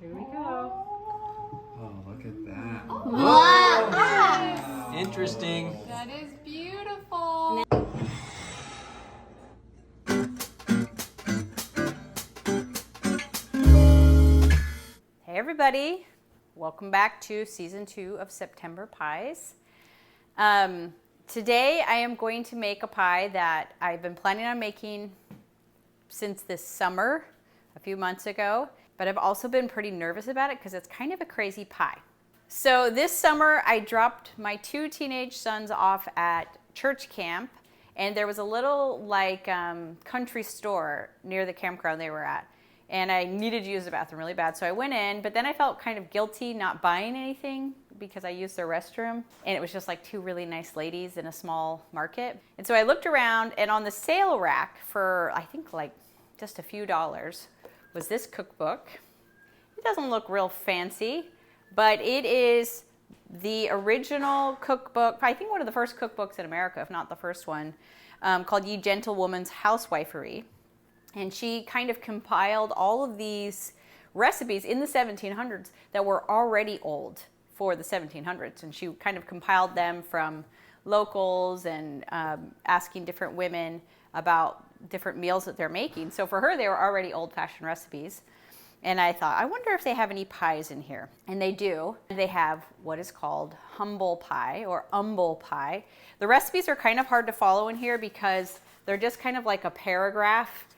Here we go. Oh, look at that. Wow. Wow. Interesting. That is beautiful. Hey everybody, welcome back to season 2 of September Pies. Today I am going to make a pie that I've been planning on making since this summer, a few months ago, but I've also been pretty nervous about it because it's kind of a crazy pie. So this summer I dropped my 2 teenage sons off at church camp, and there was a little country store near the campground they were at. And I needed to use the bathroom really bad, so I went in, but then I felt kind of guilty not buying anything because I used their restroom, and it was just like 2 really nice ladies in a small market. And so I looked around, and on the sale rack for, I think like just a few dollars, was this cookbook. It doesn't look real fancy, but it is the original cookbook, I think one of the first cookbooks in America, if not the first one, called Ye Gentlewoman's Housewifery. And she kind of compiled all of these recipes in the 1700s that were already old for the 1700s. And she kind of compiled them from locals and asking different women about different meals that they're making. So for her, they were already old-fashioned recipes. And I thought, I wonder if they have any pies in here. And they do. They have what is called humble pie or umble pie. The recipes are kind of hard to follow in here because they're just kind of like a paragraph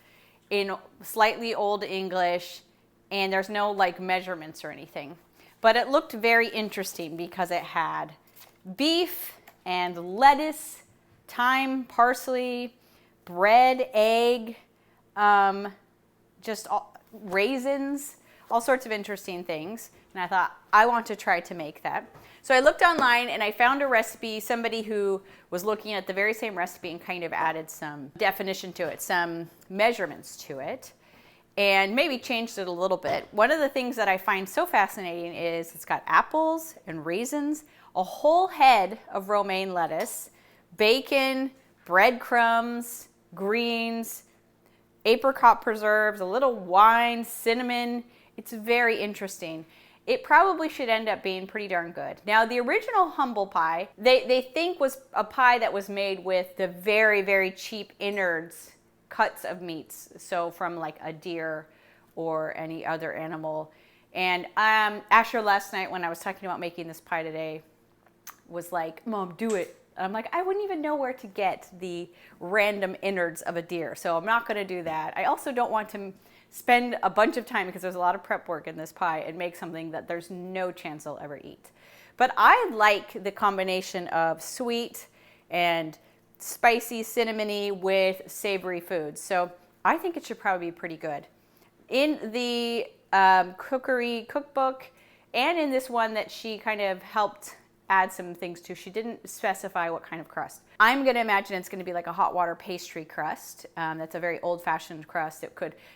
in slightly old English, and there's no like measurements or anything. But it looked very interesting because it had beef and lettuce, thyme, parsley, bread, egg, raisins, all sorts of interesting things. And I thought, I want to try to make that. So I looked online and I found a recipe, somebody who was looking at the very same recipe and kind of added some definition to it, some measurements to it, and maybe changed it a little bit. One of the things that I find so fascinating is it's got apples and raisins, a whole head of romaine lettuce, bacon, breadcrumbs, greens, apricot preserves, a little wine, cinnamon. It's very interesting. It probably should end up being pretty darn good. Now, the original humble pie, they think was a pie that was made with the very, very cheap innards, cuts of meats. So from like a deer or any other animal. And Asher last night when I was talking about making this pie today was like, Mom, do it. And I'm like, I wouldn't even know where to get the random innards of a deer. So I'm not gonna do that. I also don't want to spend a bunch of time, because there's a lot of prep work in this pie, and make something that there's no chance I'll ever eat. But I like the combination of sweet and spicy, cinnamony with savory foods. So I think it should probably be pretty good. In the cookery cookbook and in this one that she kind of helped add some things to, she didn't specify what kind of crust. I'm gonna imagine it's gonna be like a hot water pastry crust. That's a very old-fashioned crust.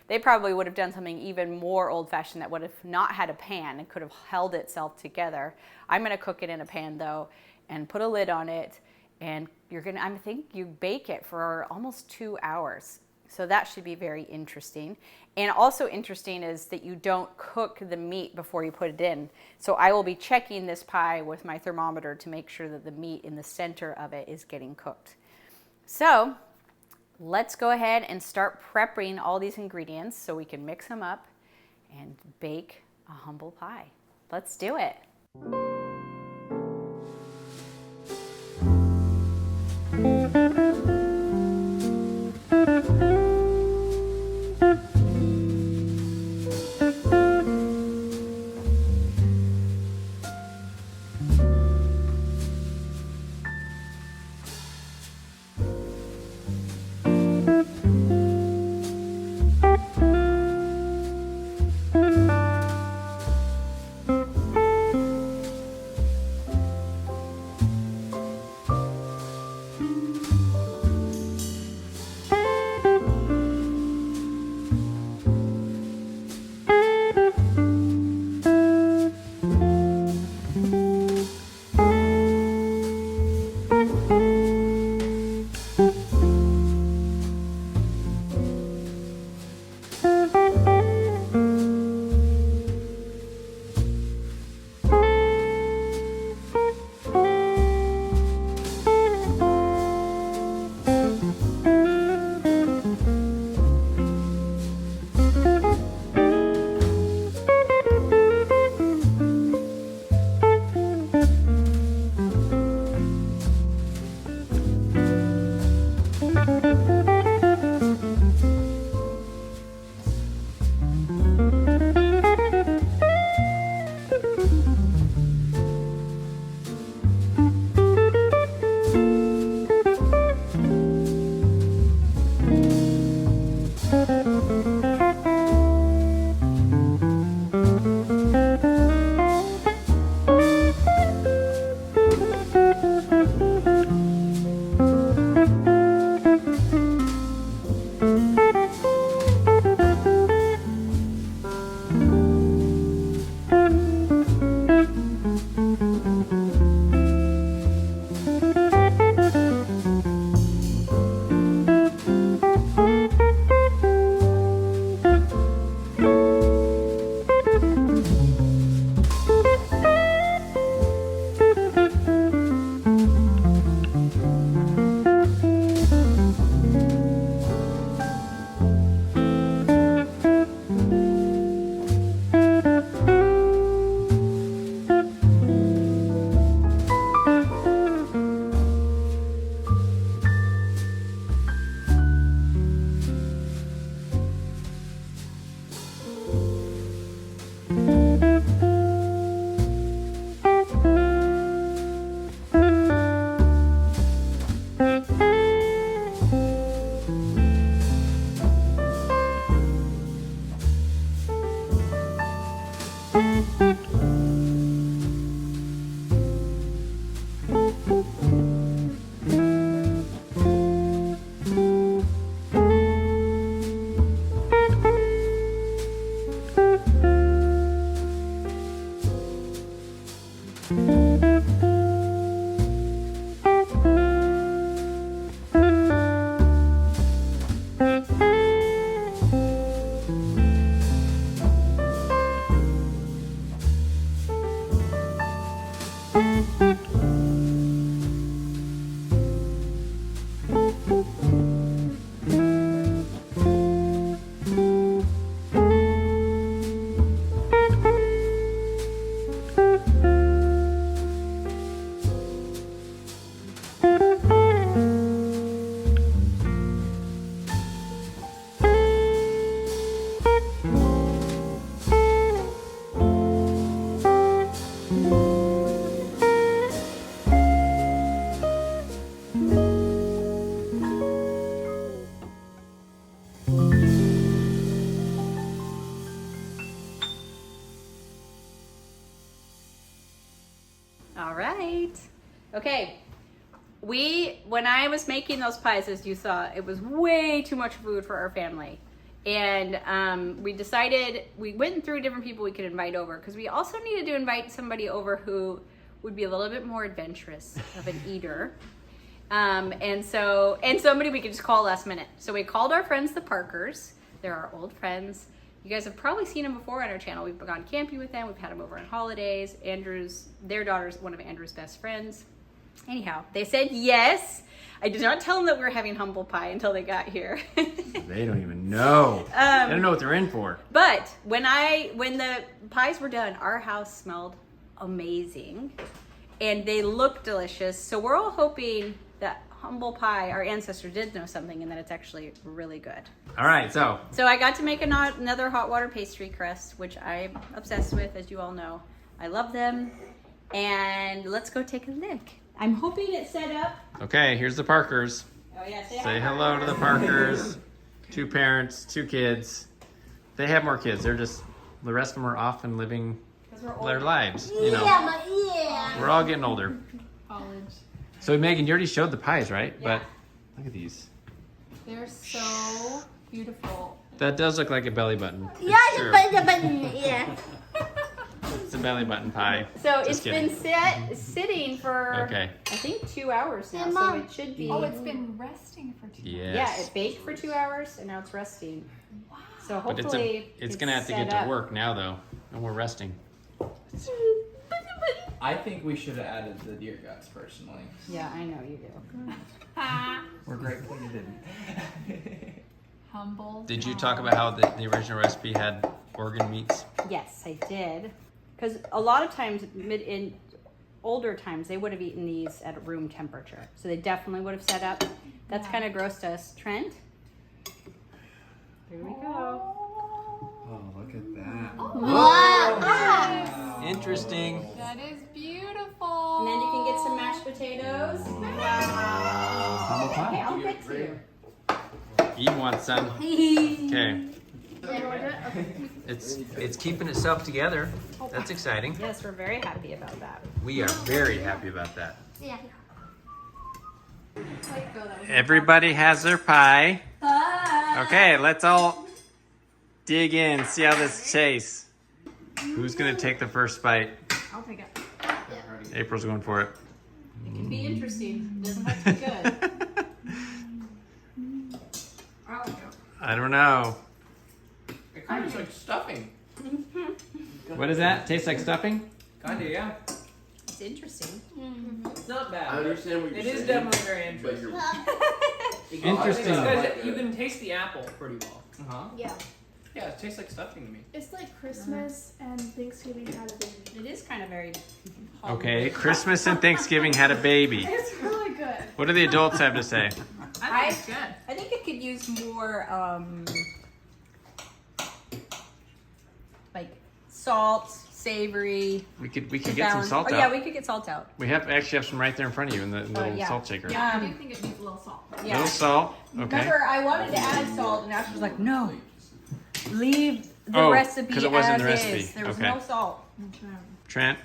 They probably would have done something even more old-fashioned that would have not had a pan and could have held itself together. I'm gonna cook it in a pan though and put a lid on it, and I think you bake it for almost 2 hours. So that should be very interesting. And also interesting is that you don't cook the meat before you put it in. So I will be checking this pie with my thermometer to make sure that the meat in the center of it is getting cooked. So let's go ahead and start prepping all these ingredients so we can mix them up and bake a humble pie. Let's do it. All right. Okay. When I was making those pies, as you saw, it was way too much food for our family. And we decided, we went through different people we could invite over because we also needed to invite somebody over who would be a little bit more adventurous of an eater. And somebody we could just call last minute. So we called our friends, the Parkers. They're our old friends. You guys have probably seen them before on our channel. We've gone camping with them. We've had them over on holidays. Their daughter's one of Andrew's best friends. Anyhow, they said yes. I did not tell them that we were having humble pie until they got here. They don't even know. They don't know what they're in for. But when the pies were done, our house smelled amazing. And they looked delicious. So we're all hoping that humble pie, our ancestors did know something and that it's actually really good. All right, so I got to make another hot water pastry crust, which I'm obsessed with, as you all know. I love them. And let's go take a look. I'm hoping it's set up. okay, here's the Parkers. Oh yeah, Say hello to the Parkers. 2 parents, 2 kids. They have more kids. They're just the rest of them are off and living their lives. You know, we're all getting older. College. So Megan, you already showed the pies, right? Yeah. But look at these. They're so beautiful. That does look like a belly button. Yeah, It's true. the button. Yeah. It's a belly button pie. So Just it's kidding. been sitting for Okay. I think 2 hours now. Hey, So Mom. it should be. Oh, it's been resting for 2 Yes. Yeah, it baked for 2 hours and now it's resting. Wow. So But hopefully it's gonna have to get set to up. work now though. No more resting. I think we should have added the deer guts personally. Yeah, I know you do. We're grateful you didn't. Humble. Did you talk about how the original recipe had organ meats? Yes, I did. Because a lot of times, in older times, they would have eaten these at room temperature. So they definitely would have set up. That's Yeah. kind of gross to us. Trent? Here we go. Oh, look at that. Wow. Interesting. That is beautiful. And then you can get some mashed potatoes. Humble Okay, pie. I'll get to you. Eve wants some. Okay. It's keeping itself together. That's exciting. Yes, we're very happy about that. We are very happy about that. Yeah. Everybody has their pie. Okay, let's all dig in, see how this tastes. Who's gonna take the first bite? I'll take it. April's going for it. It can be interesting. It doesn't have to be good. I don't know. It kind of tastes like stuffing. What is that? Tastes like stuffing? Kinda, yeah. It's interesting. It's not bad. I understand what you're It saying. is definitely very But interesting. you're Interesting. Because you can taste the apple pretty well. Uh-huh. Yeah. Yeah, it tastes like stuffing to me. It's like Christmas and Thanksgiving had a baby. It is kind of very. Okay, Christmas and Thanksgiving had a baby. It's really good. What do the adults have to say? I think it's good. I think it could use more, like salt, savory. We could to get some balance- salt Oh out. yeah, we could get salt out. We actually have some right there in front of you in the little yeah. salt shaker. Yeah, I do think it needs a little salt. Yeah. Little salt. Okay. Remember, I wanted to add salt, and Ash was like, "No, leave the Oh, recipe 'cause it wasn't as the recipe. is. There was Okay. no salt." Trent,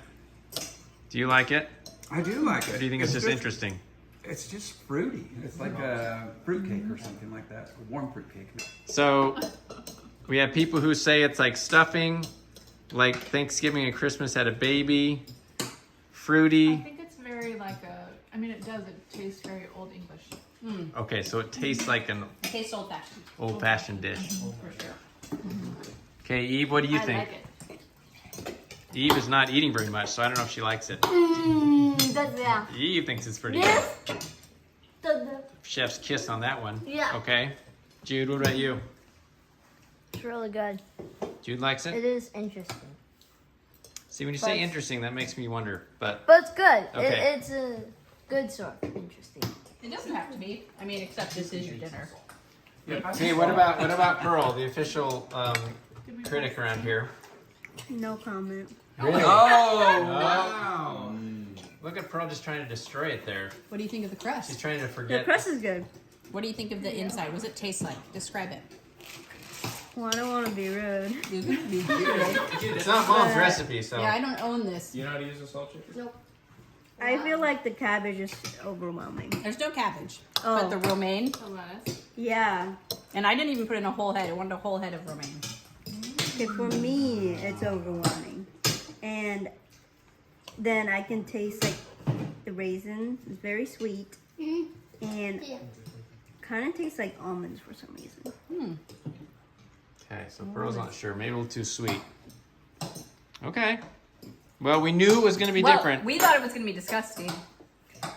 do you like it? I do like it. Or do you think it's just interesting? It's just fruity. It's like a fruitcake or something like that. A warm fruitcake. So we have people who say it's like stuffing, like Thanksgiving and Christmas had a baby, I fruity. think it's very like a. I mean, it does. It tastes very old English. Okay, so it tastes like an It tastes old-fashioned. old-fashioned dish. For sure. Okay, Eve, what do you I think? like it. Eve is not eating very much, so I don't know if she likes it. Yeah. Eve thinks it's pretty Yes. good. Chef's kiss on that one. Yeah. Okay. Jude, what about you? It's really good. Jude likes It it? is interesting. See, when you say But- interesting, that makes me wonder. But But it's good. Okay. It's a good sort of interesting. It doesn't have to be. I mean, except this is your dinner. hey, what about Pearl, the official critic around here? No comment. Really? Oh, wow. Look at Pearl just trying to destroy it there. What do you think of the She's crust? trying to The forget. crust is good. What do you think of the inside? What does it taste like? Describe it. Well, I don't want to be rude. You can be good. It's not Mom's recipe, so. Yeah, I don't own this. You know how to use a salt shaker? Nope. I feel like the cabbage is overwhelming. There's no cabbage, Oh. but the romaine. The lettuce. Yeah. And I didn't even put in a whole head. I wanted a whole head of romaine. Okay, for me, it's overwhelming. And then I can taste like the raisin. It's very sweet. And kind of tastes like almonds for some reason. Okay, so Pearl's not sure. Maybe a little too sweet. Okay. Well, we knew it was going to be different. We thought it was going to be disgusting.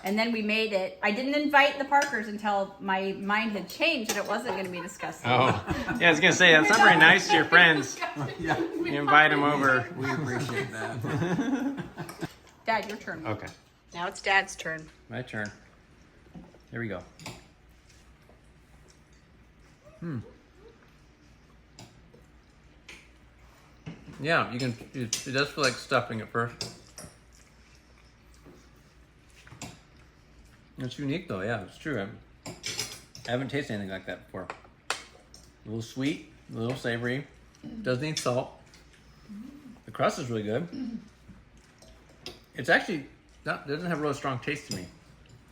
And then we made it. I didn't invite the Parkers until my mind had changed and it wasn't going to be disgusting. Oh, yeah, I was going to say, that's not very nice to your friends. Yeah, You invite them over. we appreciate that. Dad, your turn. Okay, Now it's Dad's turn. my turn. Here we go. Yeah, you can. It does feel like stuffing at first. It's unique though. Yeah, it's true. I haven't tasted anything like that before. A little sweet, a little savory. Does need salt. The crust is really good. It's actually doesn't have a really strong taste to me.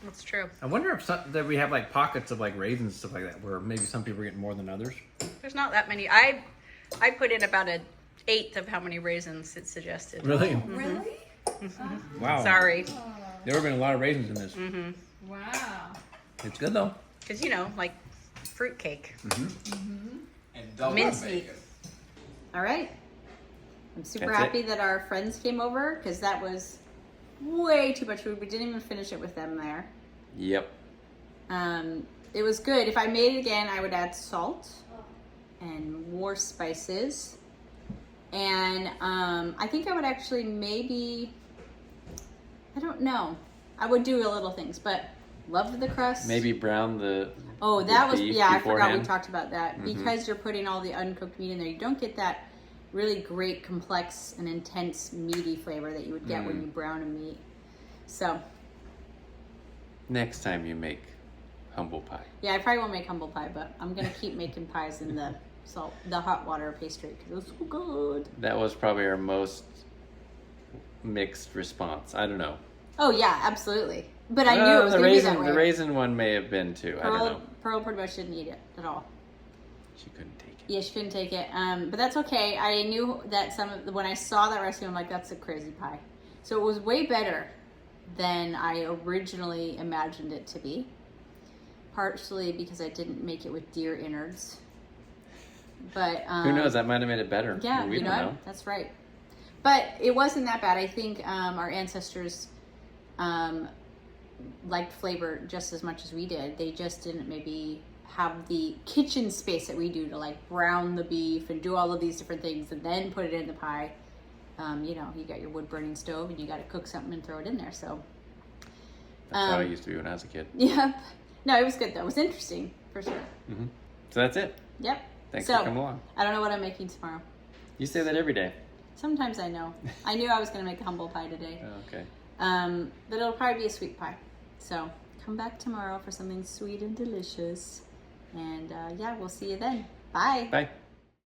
That's true. I wonder if that we have like pockets of like raisins and stuff like that, where maybe some people are getting more than others. There's not that many. I put in about an eighth of how many raisins it suggested. Really? Really? Wow. Sorry. There have been a lot of raisins in this. Wow. It's good though. Because, like fruitcake. And double Mincemeat. bacon. All right. I'm super That's it. happy that our friends came over because that was way too much food. We didn't even finish it with them there. Yep. It was good. If I made it again, I would add salt and more spices. And I think I would actually maybe, I don't know. I would do a little things, but loved the crust. Maybe brown the. Oh, that the was, beef yeah, I forgot we beforehand. talked about that. Because you're putting all the uncooked meat in there, you don't get that really great, complex, and intense meaty flavor that you would get when you brown a meat. So, Next time you make humble pie. yeah, I probably won't make humble pie, but I'm going to keep making pies in the hot water pastry because it's so good. That was probably our most mixed response. I don't know. Oh, yeah, absolutely. But I knew it was the going to be raisin. that way. The raisin one may have been too. I don't know. Pearl pretty much didn't eat it at all. She couldn't take it. Yeah, she couldn't take it. But that's okay. I knew that when I saw that recipe, I'm like, that's a crazy pie. So it was way better than I originally imagined it to be. Partially because I didn't make it with deer innards. But Who knows? That might have made it better. yeah, we don't know. that's right. But it wasn't that bad. I think our ancestors liked flavor just as much as we did. They just didn't maybe have the kitchen space that we do to like brown the beef and do all of these different things and then put it in the pie. You got your wood burning stove and you got to cook something and throw it in there. So That's how I used to be when I was a kid. yep. No, it was good though. It was interesting for sure. So that's it. Yep. Thanks So, for coming along. I don't know what I'm making tomorrow. You say that every day. Sometimes I know. I knew I was going to make a humble pie today. Oh, okay. But it'll probably be a sweet pie. So come back tomorrow for something sweet and delicious. And yeah, we'll see you then. Bye. Bye.